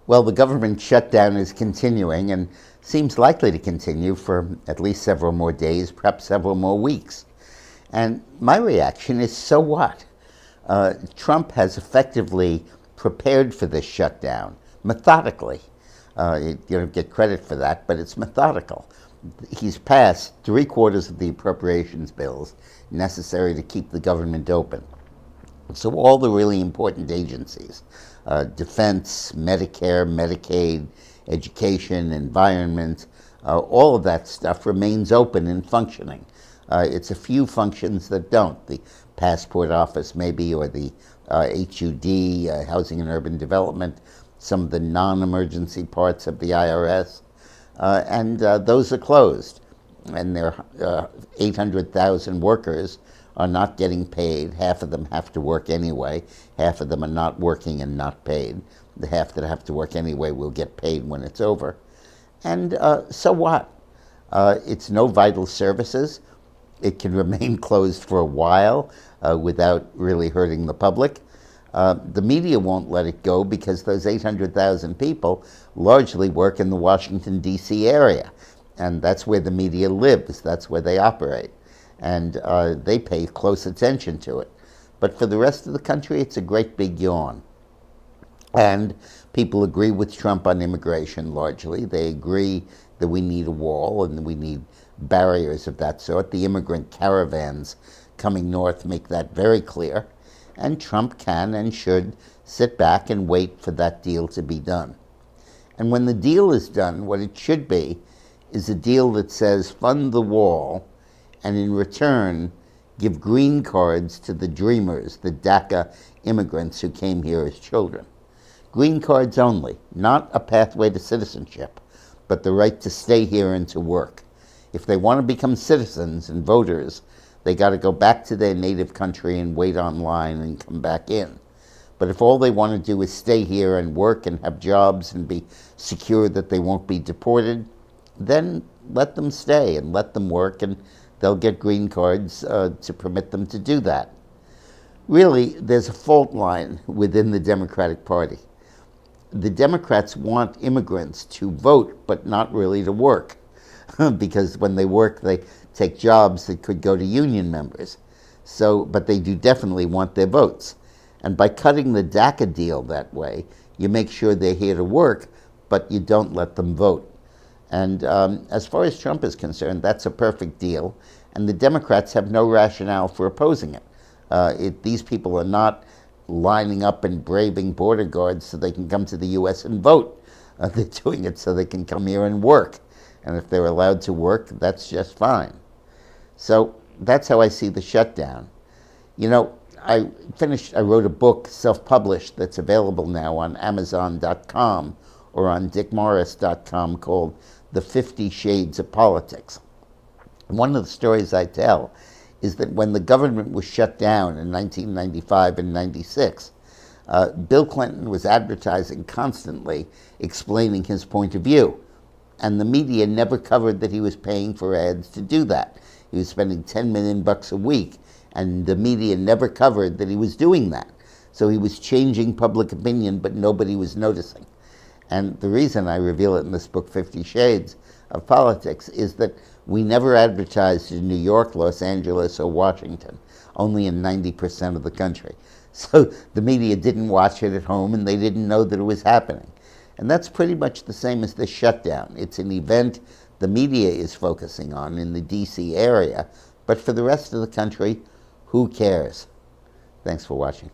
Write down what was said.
Well, the government shutdown is continuing and seems likely to continue for at least several more days, perhaps several more weeks. And my reaction is, so what? Trump has effectively prepared for this shutdown methodically. You don't get credit for that, but it's methodical. He's passed 3/4 of the appropriations bills necessary to keep the government open. So all the really important agencies, defense, Medicare, Medicaid, education, environment, all of that stuff remains open and functioning. It's a few functions that don't, the passport office maybe, or the HUD, Housing and Urban Development, some of the non-emergency parts of the IRS, and those are closed. And there are 800,000 workers are not getting paid. Half of them have to work anyway. Half of them are not working and not paid. The half that have to work anyway will get paid when it's over. And so what? It's no vital services. It can remain closed for a while without really hurting the public. The media won't let it go because those 800,000 people largely work in the Washington, D.C. area. And that's where the media lives. That's where they operate. And they pay close attention to it. But for the rest of the country, it's a great big yawn. And people agree with Trump on immigration largely. They agree that we need a wall and that we need barriers of that sort. The immigrant caravans coming north make that very clear. And Trump can and should sit back and wait for that deal to be done. And when the deal is done, what it should be is a deal that says fund the wall and in return give green cards to the dreamers, the DACA immigrants who came here as children. Green cards only, not a pathway to citizenship, but the right to stay here and to work. If they want to become citizens and voters, they got to go back to their native country and wait online and come back in. But if all they want to do is stay here and work and have jobs and be secure that they won't be deported, then let them stay and let them work, and they'll get green cards to permit them to do that. Really, there's a fault line within the Democratic Party. The Democrats want immigrants to vote, but not really to work, because when they work, they take jobs that could go to union members. So, but they do definitely want their votes. And by cutting the DACA deal that way, you make sure they're here to work, but you don't let them vote. And as far as Trump is concerned, that's a perfect deal. And the Democrats have no rationale for opposing it. These people are not lining up and braving border guards so they can come to the U.S. and vote. They're doing it so they can come here and work. And if they're allowed to work, that's just fine. So that's how I see the shutdown. You know, I wrote a book, self-published, that's available now on Amazon.com or on dickmorris.com called The 50 Shades of Politics. One of the stories I tell is that when the government was shut down in 1995 and 96, Bill Clinton was advertising constantly, explaining his point of view. And the media never covered that he was paying for ads to do that. He was spending $10 million a week, and the media never covered that he was doing that. So he was changing public opinion, but nobody was noticing. And the reason I reveal it in this book, 50 Shades of Politics, is that we never advertised in New York, Los Angeles, or Washington, only in 90% of the country. So the media didn't watch it at home, and they didn't know that it was happening. And that's pretty much the same as the shutdown. It's an event the media is focusing on in the D.C. area, but for the rest of the country, who cares? Thanks for watching.